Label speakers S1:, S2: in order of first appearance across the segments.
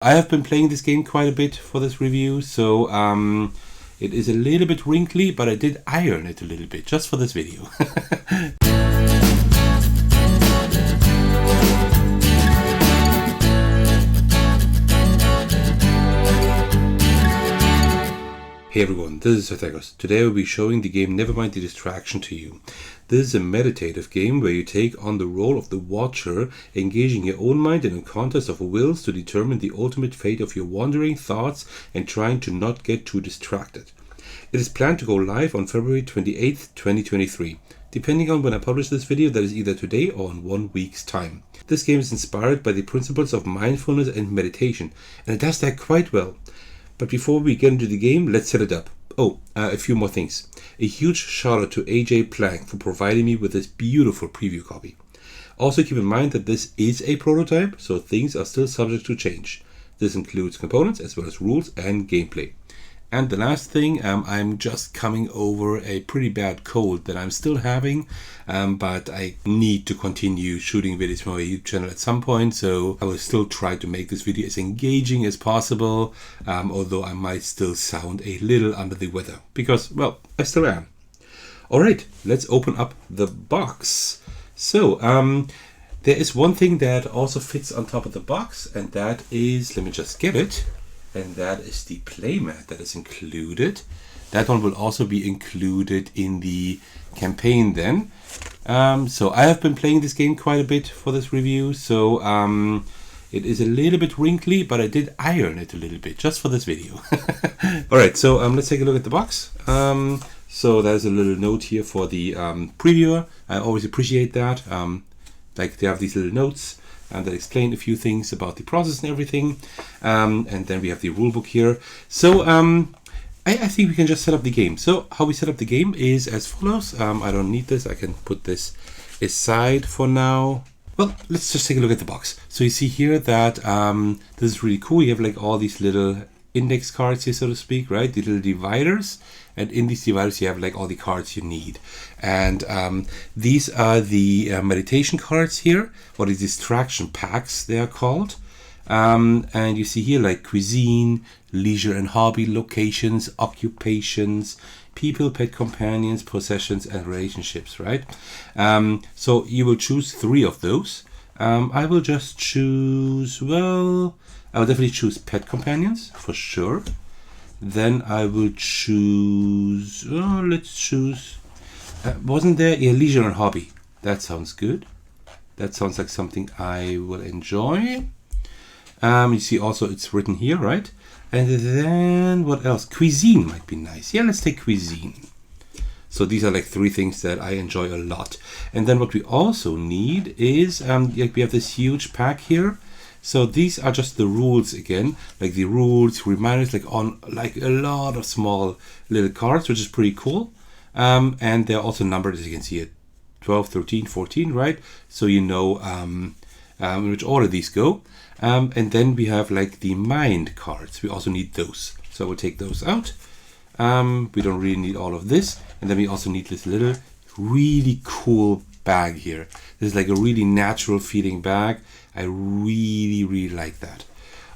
S1: I have been playing this game quite a bit for this review, so it is a little bit wrinkly, but I did iron it a little bit just for this video. Hey everyone, this is Sothagos. Today I will be showing the game Nevermind The Distraction to you. This is a meditative game where you take on the role of the watcher, engaging your own mind in a contest of wills to determine the ultimate fate of your wandering thoughts and trying to not get too distracted. It is planned to go live on February 28th, 2023. Depending on when I publish this video, that is either today or in 1 week's time. This game is inspired by the principles of mindfulness and meditation, and it does that quite well. But before we get into the game, let's set it up. A few more things. A huge shout out to AJ Plank for providing me with this beautiful preview copy. Also keep in mind that this is a prototype, so things are still subject to change. This includes components as well as rules and gameplay. And the last thing, I'm just coming over a pretty bad cold that I'm still having, but I need to continue shooting videos for my YouTube channel at some point, so I will still try to make this video as engaging as possible, although I might still sound a little under the weather, because, well, I still am. Alright, let's open up the box. So, there is one thing that also fits on top of the box, and that is, let me just get it. And that is the playmat that is included. That one will also be included in the campaign then. So I have been playing this game quite a bit for this review, so it is a little bit wrinkly, but I did iron it a little bit just for this video. Alright, so let's take a look at the box. So there's a little note here for the previewer. I always appreciate that. Like they have these little notes that explain a few things about the process and everything. And then we have the rulebook here. So I think we can just set up the game. So how we set up the game is as follows. I don't need this. I can put this aside for now. Well, let's just take a look at the box. So you see here that this is really cool. You have like all these little index cards here, so to speak, right? The little dividers. And in these dividers, you have like all the cards you need. And these are the meditation cards here, or the distraction packs, they are called. And you see here like cuisine, leisure and hobby, locations, occupations, people, pet companions, possessions, and relationships, right? So you will choose 3 of those. I will just choose, well, I will definitely choose pet companions for sure. Then I will choose, let's choose, wasn't there a leisure and hobby? That sounds good. That sounds like something I will enjoy. You see also it's written here, right? And then what else? Cuisine might be nice. Yeah, let's take cuisine. So these are like 3 things that I enjoy a lot. And then what we also need is, like we have this huge pack here. So these are just the rules again, like the rules, reminders, like on like a lot of small little cards, which is pretty cool. And they're also numbered, as you can see, at 12, 13, 14, right? So you know in which order these go. And then we have like the mind cards. We also need those. So we'll take those out. We don't really need all of this. And then we also need this little really cool bag here. This is like a really natural feeling bag. I really, really like that.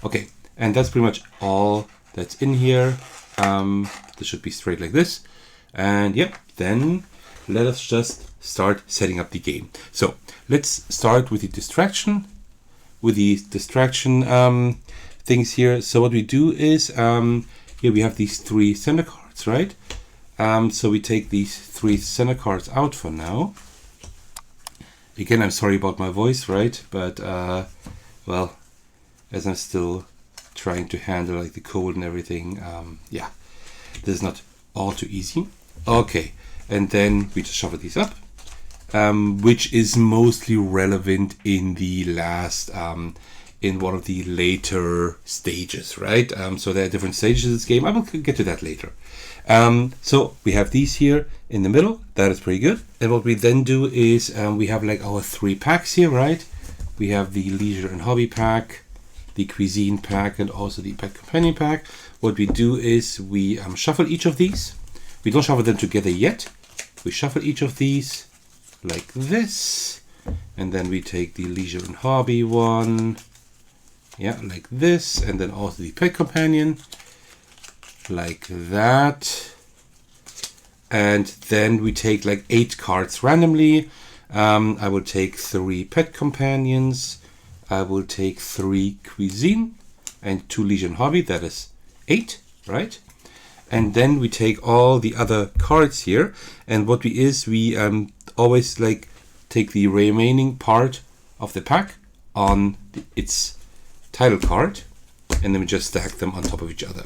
S1: Okay, and that's pretty much all that's in here. This should be straight like this. And yep, then let us just start setting up the game. So let's start with the distraction. Things here. So what we do is, here we have these 3 center cards, right? So we take these 3 center cards out for now. Again, I'm sorry about my voice, right? But, well, as I'm still trying to handle like the cold and everything, yeah, this is not all too easy. Okay, and then we just shuffle these up, which is mostly relevant in the last, in one of the later stages, right? So there are different stages of this game. I will get to that later. So we have these here in the middle. That is pretty good. And what we then do is we have like our 3 packs here, right? We have the leisure and hobby pack, the cuisine pack, and also the pet companion pack. What we do is we shuffle each of these. We don't shuffle them together yet. We shuffle each of these like this. And then we take the leisure and hobby one. Yeah, like this. And then also the pet companion, like that. And then we take like 8 cards randomly. I will take 3 pet companions. I will take 3 cuisine and 2 leisure hobby. That is 8, right? And then we take all the other cards here. And what we always like take the remaining part of the pack on its title card. And then we just stack them on top of each other.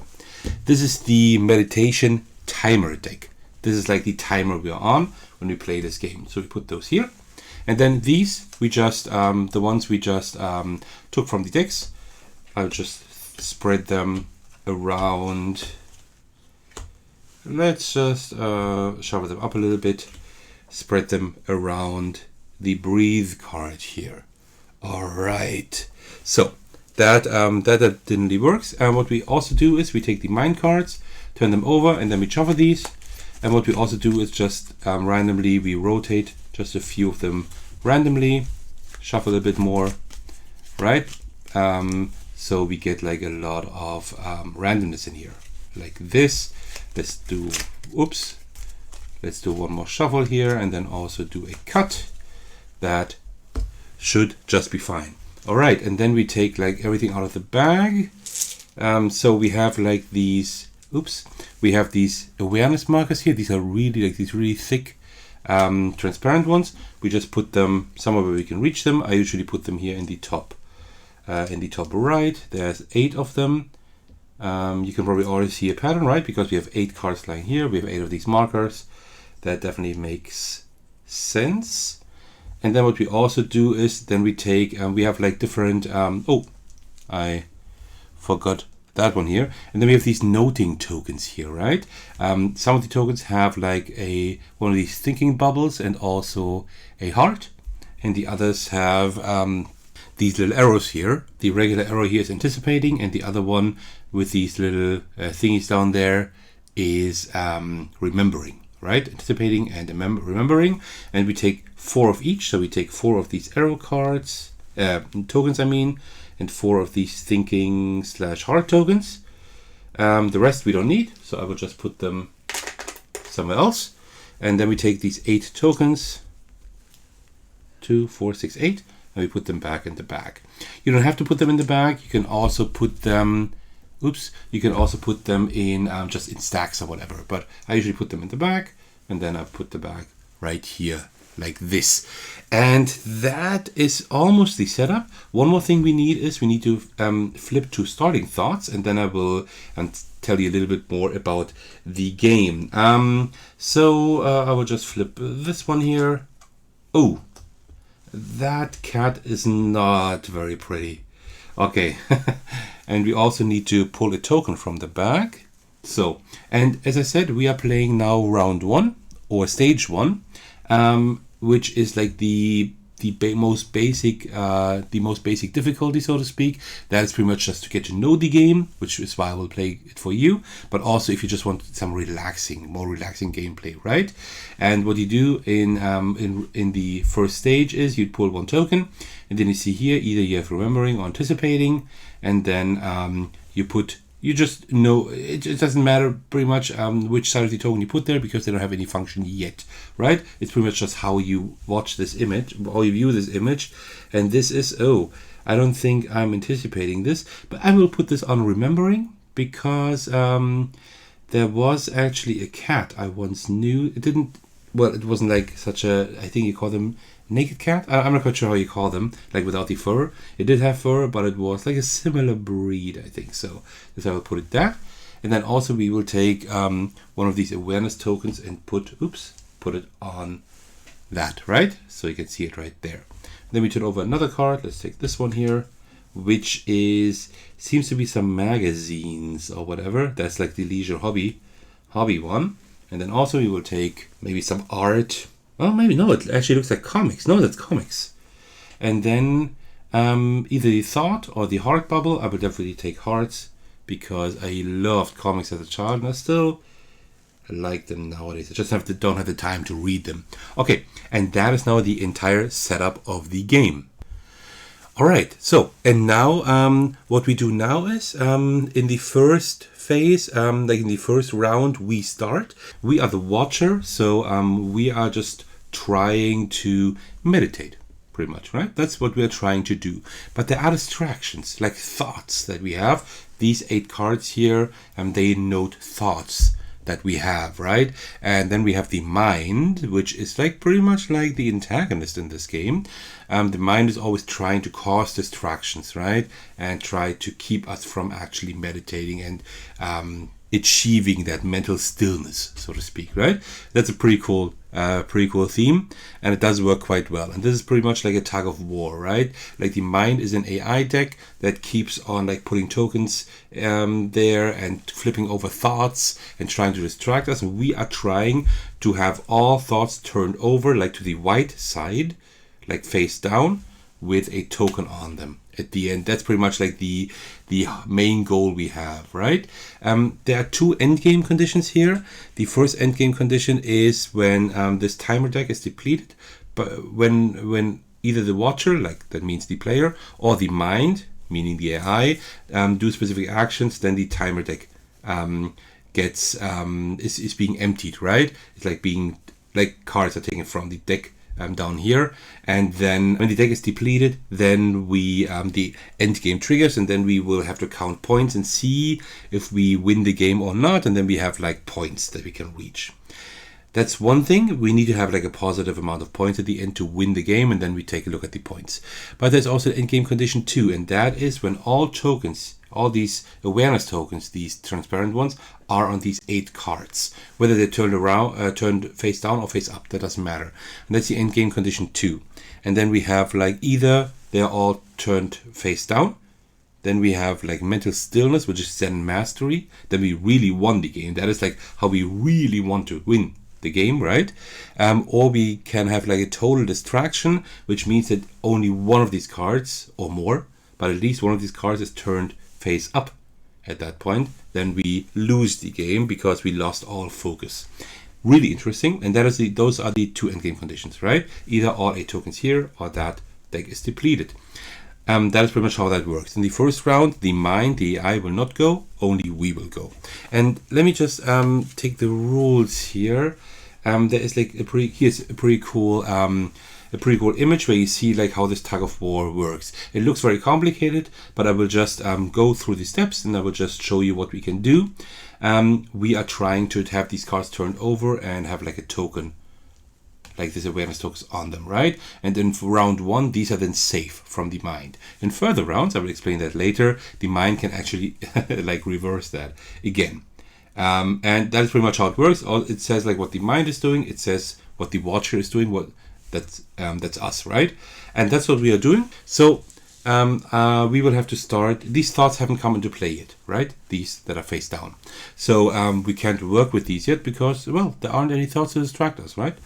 S1: This is the meditation timer deck. This is like the timer we are on when we play this game. So we put those here. And then these, we just, the ones we just took from the decks, I'll just spread them around. Let's just shuffle them up a little bit. Spread them around the breathe card here. All right. So that definitely works. And what we also do is we take the mind cards, turn them over, and then we shuffle these. And what we also do is just randomly we rotate just a few of them randomly, shuffle a bit more, right? So we get like a lot of randomness in here, like this. Let's do one more shuffle here, and then also do a cut. That should just be fine. All right, and then we take like everything out of the bag. So we have like these. We have these awareness markers here. These are really like these really thick, transparent ones. We just put them somewhere where we can reach them. I usually put them here in the top right. There's 8 of them. You can probably already see a pattern, right? Because we have 8 cards lying here. We have 8 of these markers. That definitely makes sense. And then what we also do is then we take, we have like different, I forgot that one here. And then we have these noting tokens here, right? Some of the tokens have like one of these thinking bubbles and also a heart. And the others have these little arrows here. The regular arrow here is anticipating, and the other one with these little thingies down there is remembering, right? Anticipating and remembering. And we take 4 of each. So we take 4 of these arrow cards, tokens, I mean, and 4 of these thinking / heart tokens. The rest we don't need, so I will just put them somewhere else. And then we take these 8 tokens, 2, 4, 6, 8, and we put them back in the bag. You don't have to put them in the bag. You can also put them, you can also put them in just in stacks or whatever. But I usually put them in the bag, and then I put the bag right here, like this. And that is almost the setup. One more thing we need is we need to flip to starting thoughts, and then I will tell you a little bit more about the game. So I will just flip this one here. Oh, that cat is not very pretty. Okay. And we also need to pull a token from the bag. So, and as I said, we are playing now round 1 or stage 1. Which is like the most basic difficulty, so to speak. That is pretty much just to get to know the game, which is why I will play it for you. But also if you just want some more relaxing gameplay, right? And what you do in the first stage is you pull 1 token, and then you see here either you have remembering or anticipating, and then you just know, it doesn't matter pretty much which side of the token you put there, because they don't have any function yet, right? It's pretty much just how you watch this image, how you view this image. And this is, I don't think I'm anticipating this, but I will put this on remembering, because there was actually a cat I once knew. It wasn't like such a, I think you call them naked cat. I'm not quite sure how you call them, like without the fur. It did have fur, but it was like a similar breed, I think. So this I will put it there. And then also we will take one of these awareness tokens and put it on that, right? So you can see it right there. Then we turn over another card. Let's take this one here, which seems to be some magazines or whatever. That's like the leisure hobby one. And then also we will take maybe some art. Well, maybe no, it actually looks like comics. No, that's comics. And then either the thought or the heart bubble. I would definitely take hearts, because I loved comics as a child, and I still like them nowadays. I just don't have the time to read them. Okay, and that is now the entire setup of the game. All right. So, and now what we do now is in the first phase, like in the first round, we start. We are the watcher, so we are just trying to meditate, pretty much, right? That's what we're trying to do. But there are distractions, like thoughts that we have. These 8 cards here, they note thoughts that we have, right? And then we have the mind, which is like pretty much like the antagonist in this game. The mind is always trying to cause distractions, right? And try to keep us from actually meditating and achieving that mental stillness, so to speak, right? That's a pretty cool theme, and it does work quite well. And this is pretty much like a tug of war, right? Like the mind is an AI deck that keeps on like putting tokens there and flipping over thoughts and trying to distract us. And we are trying to have all thoughts turned over, like to the white side, like face down, with a token on them at the end. That's pretty much like the main goal we have, right? There are 2 endgame conditions here. The first endgame condition is when this timer deck is depleted, but when either the watcher, like that means the player, or the mind, meaning the AI, do specific actions, then the timer deck gets is being emptied, right? It's like being like cards are taken from the deck down here, and then when the deck is depleted, then we the end game triggers, and then we will have to count points and see if we win the game or not, and then we have like points that we can reach. That's one thing. We need to have like a positive amount of points at the end to win the game, and then we take a look at the points. But there's also an end game condition 2, and that is when all tokens, all these awareness tokens, these transparent ones, are on these 8 cards. Whether they're turned face down or face up, that doesn't matter. And that's the end game condition 2. And then we have like either they're all turned face down, then we have like mental stillness, which is Zen mastery. Then we really won the game. That is like how we really want to win the game, right? Or we can have like a total distraction, which means that only one of these cards or more, but at least one of these cards is turned face up at that point. Then we lose the game because we lost all focus. Really interesting. And those are the 2 endgame conditions, right? Either all 8 tokens here or that deck is depleted. That is pretty much how that works. In the first round, the mind, the AI will not go, only we will go. And let me just take the rules here. There is like a pretty cool image where you see like how this tug of war works. It looks very complicated, but I will just go through the steps and I will just show you what we can do. We are trying to have these cards turned over and have like a token, like this awareness tokens on them, right? And then for round 1, these are then safe from the mind. In further rounds, I will explain that later, the mind can actually like reverse that again. And that is pretty much how it works. It says like what the mind is doing, it says what the watcher is doing, that's us, right? And that's what we are doing. So we will have to start. These thoughts haven't come into play yet, right? These that are face down. So we can't work with these yet because, well, there aren't any thoughts to distract us, right?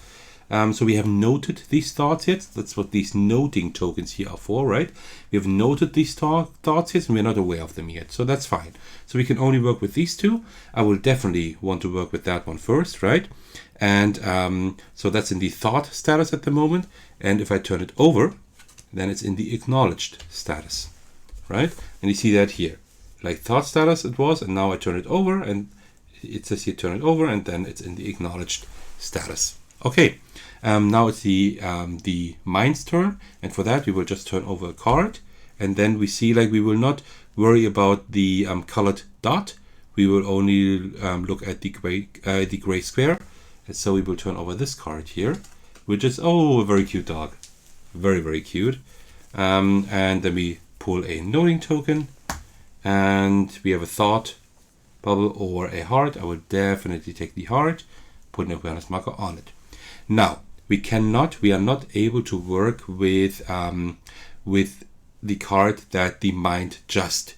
S1: So we have noted these thoughts yet. That's what these noting tokens here are for, right? We have noted these thoughts yet, and we're not aware of them yet. So that's fine. So we can only work with these 2. I will definitely want to work with that one first, right? And so that's in the thought status at the moment. And if I turn it over, then it's in the acknowledged status, right? And you see that here, like thought status it was, and now I turn it over, and it says here turn it over, and then it's in the acknowledged status. Okay, now it's the mind's turn, and for that we will just turn over a card, and then we see like we will not worry about the colored dot. We will only look at the gray square. And so we will turn over this card here, which is a very cute dog, very, very cute. And then we pull a noting token, and we have a thought bubble or a heart. I will definitely take the heart, put an awareness marker on it. Now we are not able to work with the card that the mind just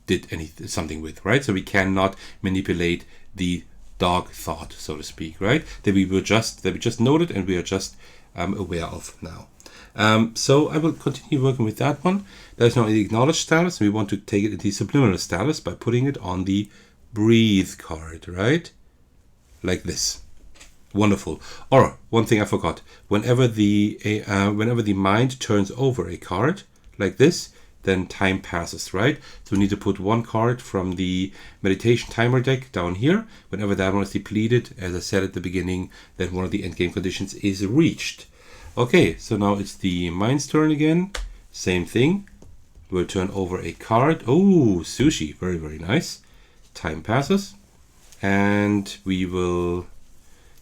S1: did something with, right? So we cannot manipulate the dog thought, so to speak, right? That we just noted and we are just aware of now. So I will continue working with that one. That is now in the acknowledged status. We want to take it into the subliminal status by putting it on the breathe card, right? Like this. Wonderful. Or one thing I forgot: whenever the mind turns over a card like this, then time passes, right? So we need to put one card from the meditation timer deck down here. Whenever that one is depleted, as I said at the beginning, then one of the endgame conditions is reached. Okay, so now it's the mind's turn again. Same thing. We'll turn over a card. Oh, sushi. Very, very nice. Time passes. And we will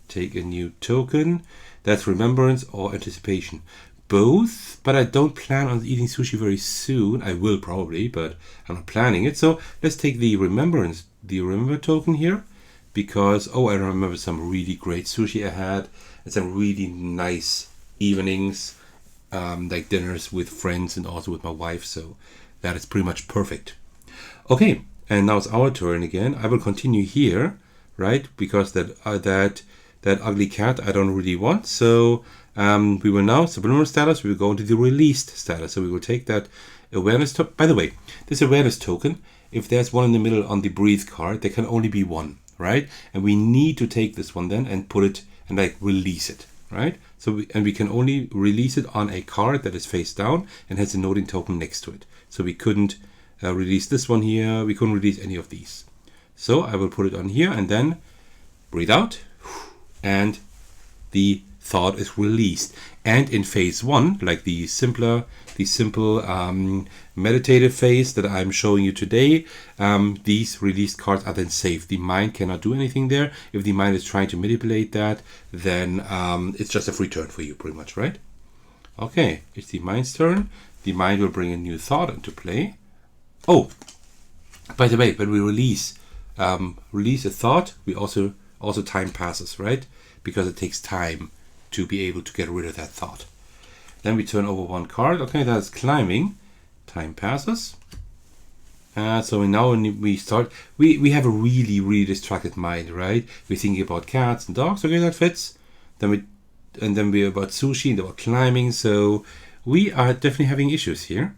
S1: take a new token. That's remembrance or anticipation. Both, but I don't plan on eating sushi very soon. I will probably, but I'm not planning it. So let's take the remembrance, the remember token here, because, oh, I remember some really great sushi I had and some really nice evenings, like dinners with friends and also with my wife. So that is pretty much perfect. Okay, and now it's our turn again. I will continue here, right? Because that ugly cat I don't really want. So we will now, subliminal status, we will go into the released status. So we will take that awareness token. By the way, this awareness token, if there's one in the middle on the breathe card, there can only be one, right? And we need to take this one then and put it and like release it, right? So we can only release it on a card that is face down and has a noting token next to it. So we couldn't release this one here. We couldn't release any of these. So I will put it on here and then breathe out, and the thought is released. And in phase one, like the simple meditative phase that I'm showing you today, these released cards are then saved. The mind cannot do anything there. If the mind is trying to manipulate that, then it's just a free turn for you, pretty much, right? Okay, it's the mind's turn. The mind will bring a new thought into play. Oh, by the way, when we release a thought, we also time passes, right? Because it takes time to be able to get rid of that thought. Then we turn over one card. Okay, that's climbing. Time passes. So now when we start, we have a really, really distracted mind, right? We're thinking about cats and dogs. Okay, that fits. Then we're about sushi and about climbing. So we are definitely having issues here.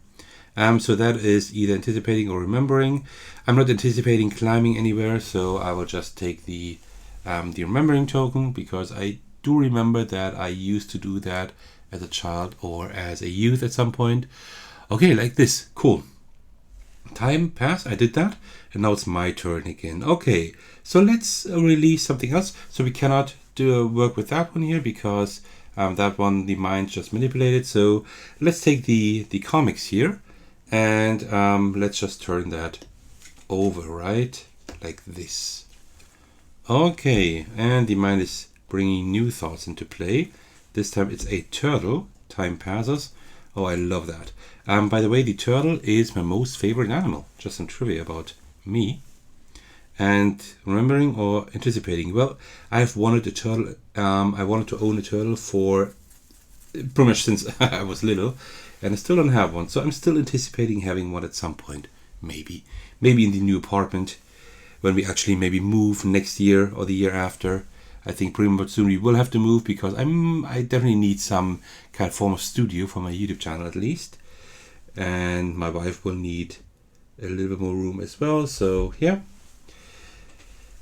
S1: So that is either anticipating or remembering. I'm not anticipating climbing anywhere, so I will just take the remembering token, because I do remember that I used to do that as a child or as a youth at some point. Okay, like this. Cool. Time passed. I did that. And now it's my turn again. Okay, so let's release something else. So we cannot do work with that one here because that one the mind just manipulated. So let's take the comics here and let's just turn that over, right? Like this. Okay, and the mind is bringing new thoughts into play. This time it's a turtle. Time passes. Oh, I love that. By the way, the turtle is my most favorite animal. Just some trivia about me. And remembering or anticipating. Well, I've wanted a turtle. I wanted to own a turtle for pretty much since I was little, and I still don't have one. So I'm still anticipating having one at some point. Maybe in the new apartment, when we actually maybe move next year or the year after. I think pretty much soon we will have to move, because I definitely need some kind of form of studio for my YouTube channel at least. And my wife will need a little bit more room as well. So yeah,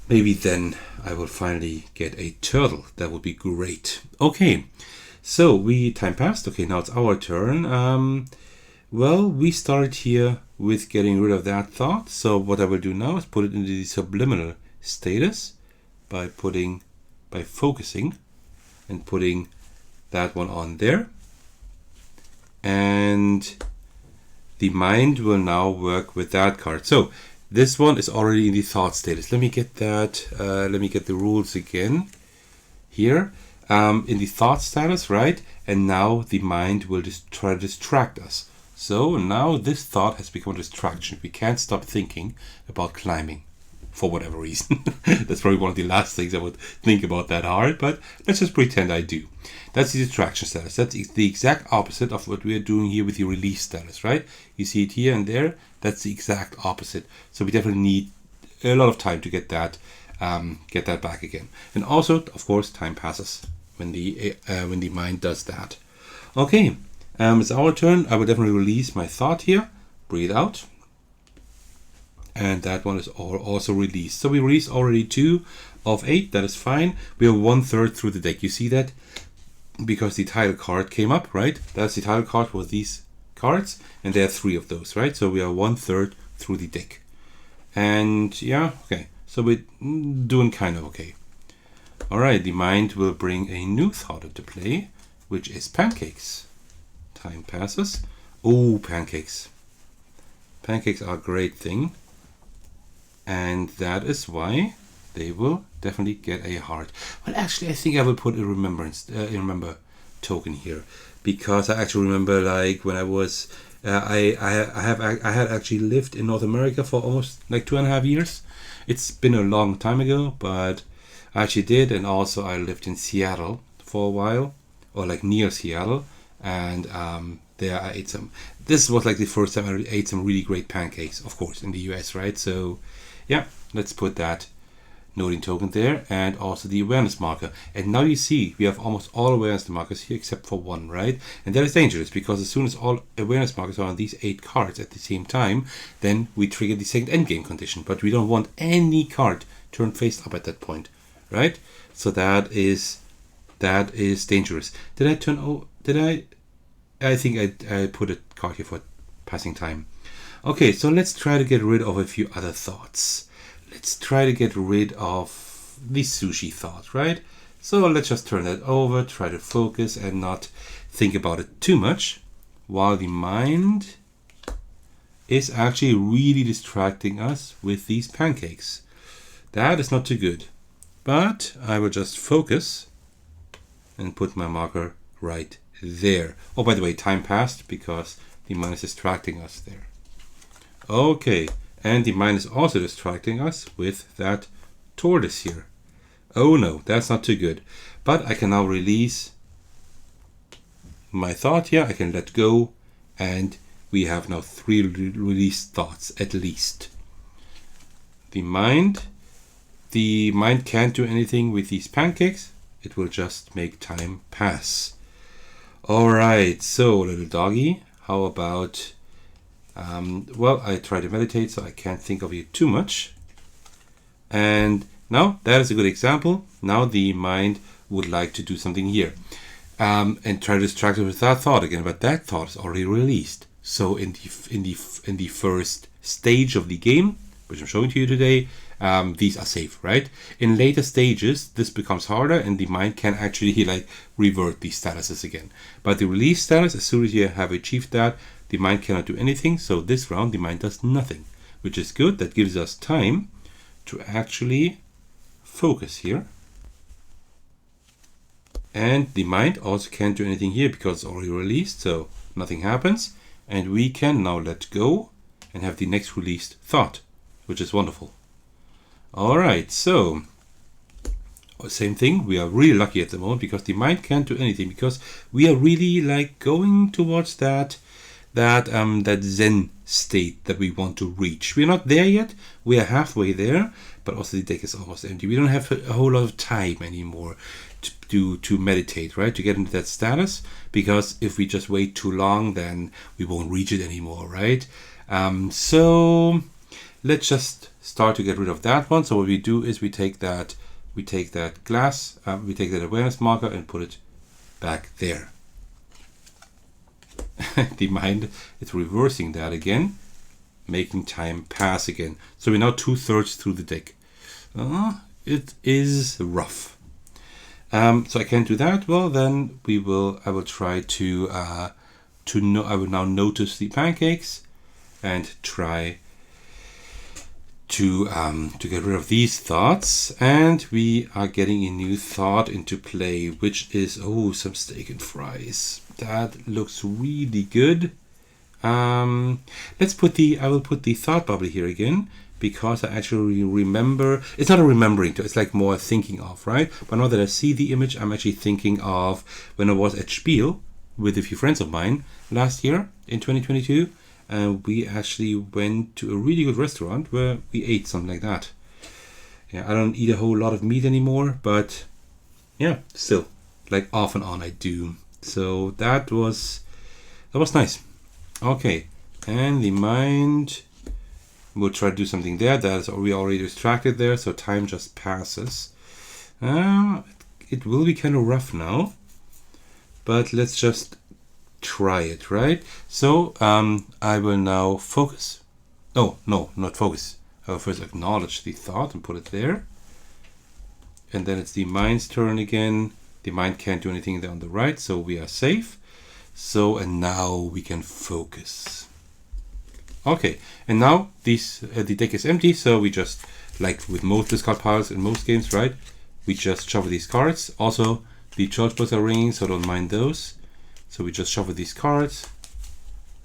S1: maybe then I will finally get a turtle. That would be great. Okay, so time passed. Okay, now it's our turn. Well, we started here with getting rid of that thought. So what I will do now is put it into the subliminal status by focusing and putting that one on there. And the mind will now work with that card. So this one is already in the thought status. Let me get that. Let me get the rules again here. In the thought status, right? And now the mind will just try to distract us. So now this thought has become a distraction. We can't stop thinking about climbing for whatever reason. That's probably one of the last things I would think about that hard, but let's just pretend I do. That's the distraction status. That's the exact opposite of what we are doing here with the release status, right? You see it here and there. That's the exact opposite. So we definitely need a lot of time to get that back again. And also, of course, time passes when the mind does that. Okay. It's our turn. I will definitely release my thought here. Breathe out. And that one is also released. So we released already 2 of 8. That is fine. We are 1/3 through the deck. You see that? Because the title card came up, right? That's the title card for these cards, and there are 3 of those, right? So we are 1/3 through the deck. And yeah, okay. So we're doing kind of okay. All right, the mind will bring a new thought into play, which is pancakes. Time passes. Oh, pancakes. Pancakes are a great thing. And that is why they will definitely get a heart. Well, actually, I think I will put a remember token here, because I actually remember, like, when I was I had actually lived in North America for almost like 2.5 years. It's been a long time ago, but I actually did. And also I lived in Seattle for a while, or like near Seattle, and there I ate some. This was like the first time I ate some really great pancakes, of course, in the US, right? So yeah, let's put that noting token there, and also the awareness marker. And now you see we have almost all awareness markers here except for 1, right? And that is dangerous, because as soon as all awareness markers are on these 8 cards at the same time, then we trigger the second endgame condition. But we don't want any card turned face up at that point, right? So that is dangerous. Did I turn? Oh, did I? I think I put a card here for passing time. Okay, so let's try to get rid of a few other thoughts. Let's try to get rid of the sushi thought, right? So let's just turn that over, try to focus and not think about it too much, while the mind is actually really distracting us with these pancakes. That is not too good. But I will just focus and put my marker right there. Oh, by the way, time passed because the mind is distracting us there. Okay. And the mind is also distracting us with that tortoise here. Oh no, that's not too good. But I can now release my thought here. I can let go. And we have now 3 released thoughts at least. The mind can't do anything with these pancakes. It will just make time pass. All right, so little doggy, how about... well, I try to meditate, so I can't think of it too much. And now that is a good example. Now the mind would like to do something here, and try to distract it with that thought again. But that thought is already released. So in the first stage of the game, which I'm showing to you today, these are safe, right? In later stages, this becomes harder, and the mind can actually like revert these statuses again. But the release status, as soon as you have achieved that, the mind cannot do anything. So this round, the mind does nothing, which is good. That gives us time to actually focus here. And the mind also can't do anything here because it's already released, so nothing happens. And we can now let go and have the next released thought, which is wonderful. All right, so same thing. We are really lucky at the moment because the mind can't do anything, because we are really like going towards that Zen state that we want to reach. We're not there yet. We are halfway there, but also the deck is almost empty. We don't have a whole lot of time anymore to meditate, right? To get into that status, because if we just wait too long, then we won't reach it anymore, right? So let's just start to get rid of that one. So what we do is we take that glass, we take that awareness marker and put it back there. The mind is reversing that again, making time pass again. So we're now 2/3 through the deck. It is rough. So I can't do that. Well, then I will try to I will now notice the pancakes and try to get rid of these thoughts. And we are getting a new thought into play, which is some steak and fries. That looks really good. I will put the thought bubble here again, because I actually remember. It's not a remembering, it's like more thinking of, right? But now that I see the image, I'm actually thinking of when I was at Spiel with a few friends of mine last year in 2022. And we actually went to a really good restaurant where we ate something like that. Yeah, I don't eat a whole lot of meat anymore, but yeah, still, like off and on I do. So that was nice. Okay, and the mind will try to do something there. We already distracted there, so time just passes. It will be kind of rough now, but let's just try it, right? So I will now focus. Oh, no, not focus. I will first acknowledge the thought and put it there. And then it's the mind's turn again. The mind can't do anything there on the right, so we are safe. So, and now we can focus. Okay, and now the deck is empty, so we just, like with most discard piles in most games, right? We just shuffle these cards. Also, the church bells are ringing, so don't mind those. So we just shuffle these cards.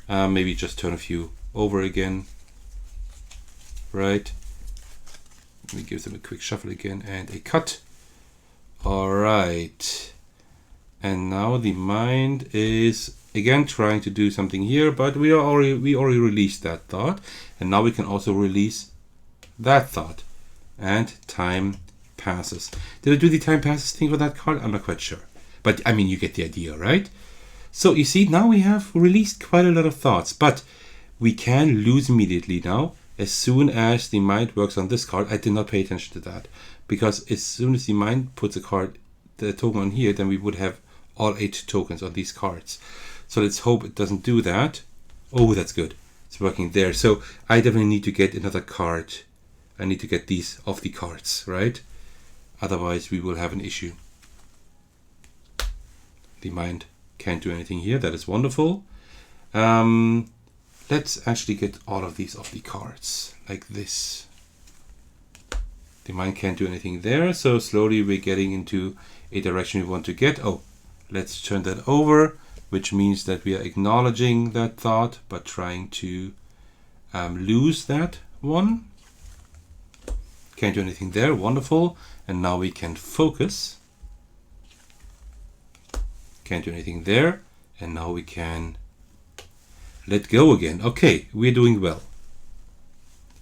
S1: Maybe just turn a few over again. Right? Let me give them a quick shuffle again and a cut. Alright. And now the mind is again trying to do something here, but we already released that thought. And now we can also release that thought. And time passes. Did I do the time passes thing for that card? I'm not quite sure. But I mean, you get the idea, right? So you see, now we have released quite a lot of thoughts, but we can lose immediately now as soon as the mind works on this card. I did not pay attention to that, because as soon as the mind puts a card, the token on here, then we would have all 8 tokens on these cards. So let's hope it doesn't do that. Oh, that's good. It's working there. So I definitely need to get another card. I need to get these off the cards, right? Otherwise we will have an issue. The mind can't do anything here. That is wonderful. Let's actually get all of these off the cards, like this. The mind can't do anything there, so slowly we're getting into a direction we want to get. Oh, let's turn that over, which means that we are acknowledging that thought, but trying to lose that one. Can't do anything there, wonderful. And now we can focus. Can't do anything there. And now we can let go again. Okay, we're doing well.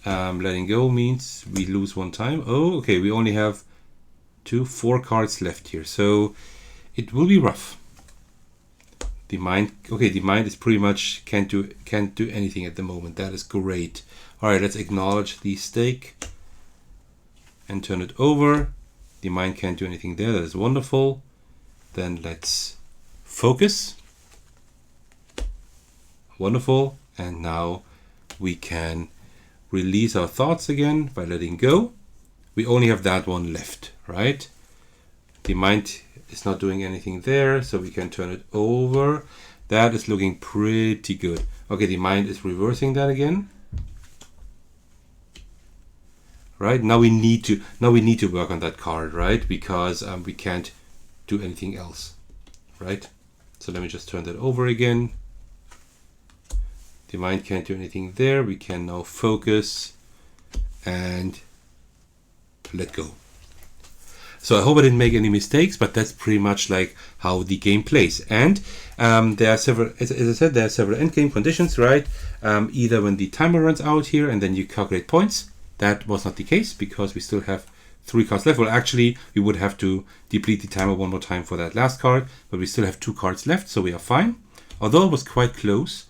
S1: Letting go means we lose one time. Oh, okay, we only have 4 cards left here, so it will be rough. The mind, okay, the mind is pretty much can't do anything at the moment. That is great. All right, let's acknowledge the stake and turn it over. The mind can't do anything there. That is wonderful. Then let's focus. Wonderful. And now we can release our thoughts again by letting go. We only have that one left, right? The mind is not doing anything there, so we can turn it over. That is looking pretty good. Okay, the mind is reversing that again. Right, now we need to work on that card, right? Because we can't do anything else, right? So let me just turn that over again. The mind can't do anything there. We can now focus and let go. So I hope I didn't make any mistakes, but that's pretty much like how the game plays. And there are several, as I said, there are several endgame conditions, right? Either when the timer runs out here and then you calculate points. That was not the case because we still have 3 cards left. Well, actually, we would have to deplete the timer one more time for that last card, but we still have 2 cards left, so we are fine. Although it was quite close.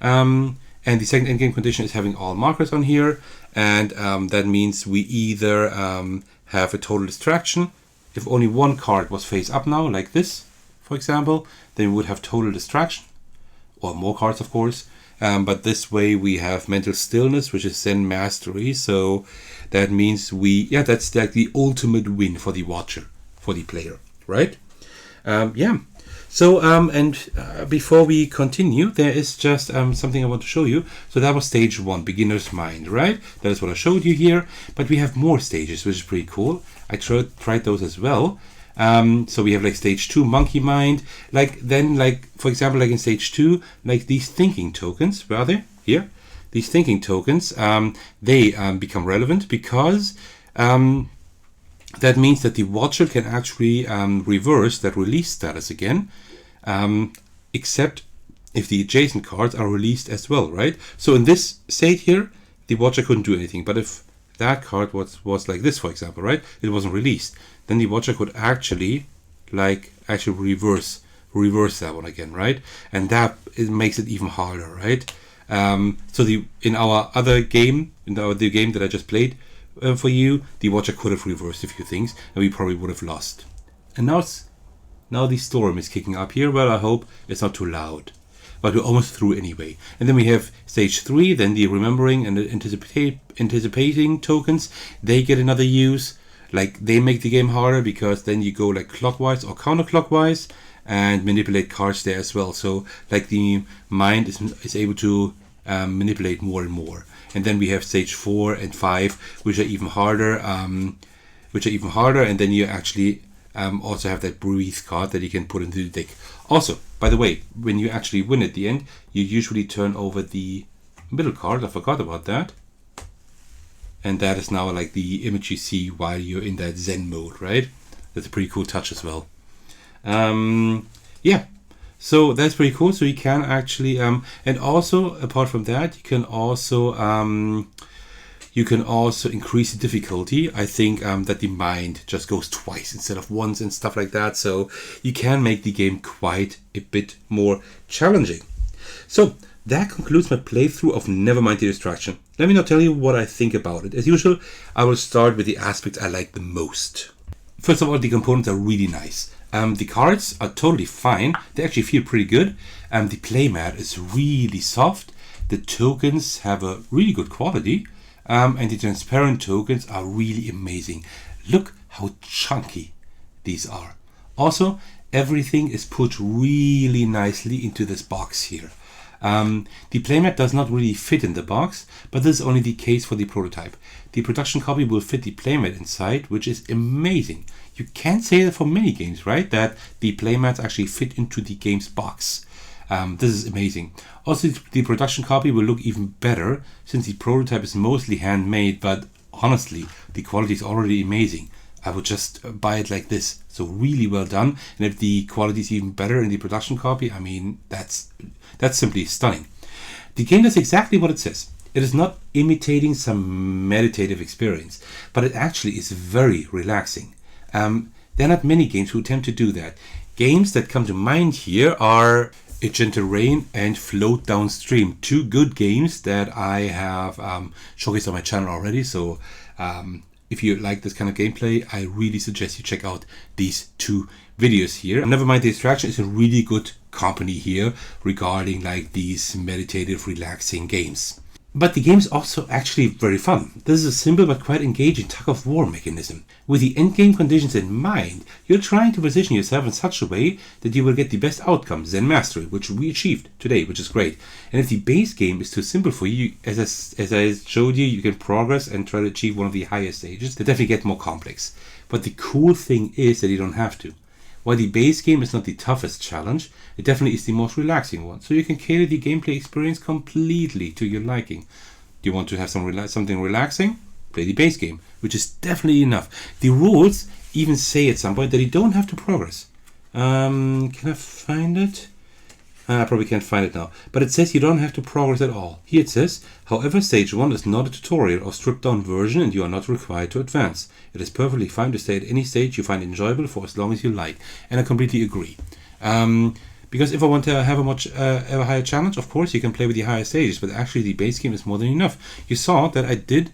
S1: And the second endgame condition is having all markers on here, and that means we either have a total distraction. If only one card was face up now, like this, for example, then we would have total distraction, or more cards, of course. But this way we have mental stillness, which is Zen mastery. So that means that's like the ultimate win for the watcher, for the player, right? So, before we continue, there is just something I want to show you. So that was stage 1, beginner's mind, right? That is what I showed you here. But we have more stages, which is pretty cool. I tried those as well. So we have like stage 2, monkey mind. For example, like in stage 2, like these thinking tokens, where are they? Here. These thinking tokens, they become relevant because that means that the watcher can actually reverse that release status again, except if the adjacent cards are released as well, right? So in this state here, the watcher couldn't do anything. But if that card was like this, for example, right? It wasn't released. Then the watcher could actually reverse that one again, right? And that makes it even harder, right? In our other game, the game that I just played for you, the watcher could have reversed a few things, and we probably would have lost. And now it's Now the storm is kicking up here. Well, I hope it's not too loud. But we're almost through anyway. And then we have stage 3, then the remembering and the anticipating tokens. They get another use. Like, they make the game harder because then you go like clockwise or counterclockwise and manipulate cards there as well. So like the mind is able to manipulate more and more. And then we have stage 4 and 5, which are even harder. And then you actually also have that breathe card that you can put into the deck. Also, by the way, when you actually win at the end, you usually turn over the middle card. I forgot about that. And that is now like the image you see while you're in that Zen mode, right? That's a pretty cool touch as well. Yeah, so that's pretty cool. So you can actually, and also apart from that, you can also increase the difficulty. I think that the mind just goes twice instead of once and stuff like that. So you can make the game quite a bit more challenging. So that concludes my playthrough of Nevermind The Distraction. Let me now tell you what I think about it. As usual, I will start with the aspects I like the most. First of all, the components are really nice. The cards are totally fine. They actually feel pretty good. The playmat is really soft. The tokens have a really good quality. And the transparent tokens are really amazing. Look how chunky these are. Also, everything is put really nicely into this box here. The playmat does not really fit in the box, but this is only the case for the prototype. The production copy will fit the playmat inside, which is amazing. You can't say that for many games, right? That the playmats actually fit into the game's box. This is amazing. Also, the production copy will look even better since the prototype is mostly handmade, but honestly, the quality is already amazing. I would just buy it like this. So really well done. And if the quality is even better in the production copy, I mean, that's simply stunning. The game does exactly what it says. It is not imitating some meditative experience, but it actually is very relaxing. There are not many games who attempt to do that. Games that come to mind here are A Gentle Rain and Float Downstream. Two good games that I have showcased on my channel already. So if you like this kind of gameplay, I really suggest you check out these two videos here. Nevermind The Distraction is a really good company here regarding like these meditative, relaxing games. But the game is also actually very fun. This is a simple but quite engaging tug-of-war mechanism. With the endgame conditions in mind, you're trying to position yourself in such a way that you will get the best outcome, Zen Mastery, which we achieved today, which is great. And if the base game is too simple for you, as I showed you, you can progress and try to achieve one of the higher stages that definitely get more complex. But the cool thing is that you don't have to. While the base game is not the toughest challenge, it definitely is the most relaxing one. So you can cater the gameplay experience completely to your liking. Do you want to have something relaxing? Play the base game, which is definitely enough. The rules even say at some point that you don't have to progress. Can I find it? I probably can't find it now. But it says you don't have to progress at all. Here it says, however, stage 1 is not a tutorial or stripped down version and you are not required to advance. It is perfectly fine to stay at any stage you find enjoyable for as long as you like. And I completely agree. Because if I want to have a higher challenge, of course you can play with the higher stages, but actually the base game is more than enough. You saw that I did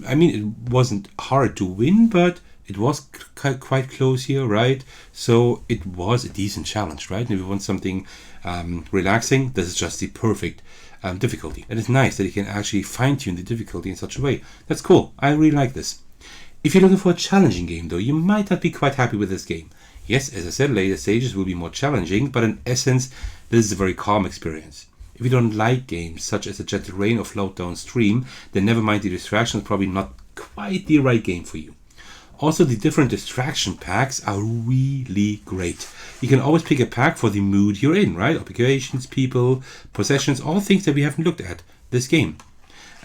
S1: I mean, it wasn't hard to win, but it was quite close here, right? So it was a decent challenge, right? And if you want something relaxing, this is just the perfect difficulty. And it's nice that you can actually fine-tune the difficulty in such a way. That's cool. I really like this. If you're looking for a challenging game, though, you might not be quite happy with this game. Yes, as I said, later stages will be more challenging, but in essence, this is a very calm experience. If you don't like games such as A Gentle Rain or Float Downstream, then Nevermind The Distraction is probably not quite the right game for you. Also, the different distraction packs are really great. You can always pick a pack for the mood you're in, right? Obligations, people, possessions, all things that we haven't looked at this game.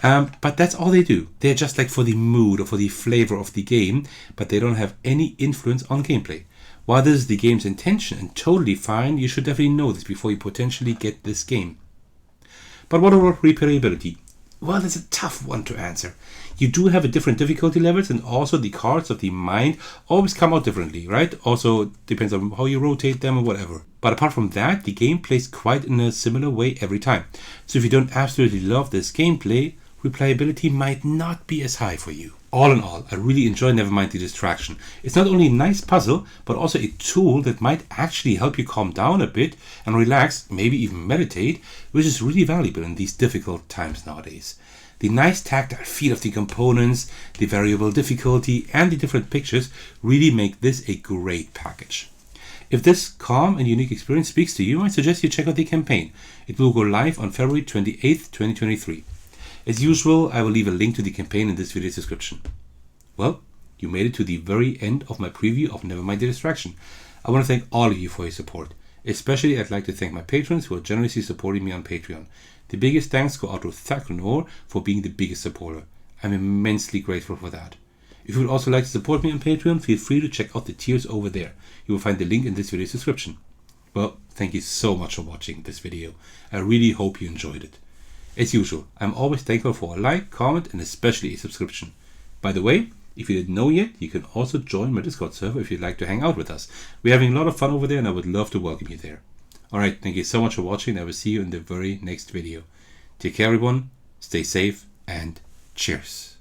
S1: But that's all they do. They're just like for the mood or for the flavor of the game, but they don't have any influence on gameplay. While this is the game's intention and totally fine, you should definitely know this before you potentially get this game. But what about replayability? Well, that's a tough one to answer. You do have a different difficulty levels, and also the cards of the mind always come out differently, right? Also depends on how you rotate them or whatever. But apart from that, the game plays quite in a similar way every time. So if you don't absolutely love this gameplay, replayability might not be as high for you. All in all, I really enjoy Nevermind The Distraction. It's not only a nice puzzle, but also a tool that might actually help you calm down a bit and relax, maybe even meditate, which is really valuable in these difficult times nowadays. The nice tactile feel of the components, the variable difficulty, and the different pictures really make this a great package. If this calm and unique experience speaks to you, I suggest you check out the campaign. It will go live on February 28th, 2023. As usual, I will leave a link to the campaign in this video's description. Well, you made it to the very end of my preview of Nevermind The Distraction. I want to thank all of you for your support. Especially, I'd like to thank my patrons who are generously supporting me on Patreon. The biggest thanks go out to Thakranor for being the biggest supporter. I'm immensely grateful for that. If you would also like to support me on Patreon, feel free to check out the tiers over there. You will find the link in this video's description. Well, thank you so much for watching this video. I really hope you enjoyed it. As usual, I'm always thankful for a like, comment, and especially a subscription. By the way, if you didn't know yet, you can also join my Discord server if you'd like to hang out with us. We're having a lot of fun over there and I would love to welcome you there. Alright, thank you so much for watching. I will see you in the very next video. Take care everyone, stay safe, and cheers.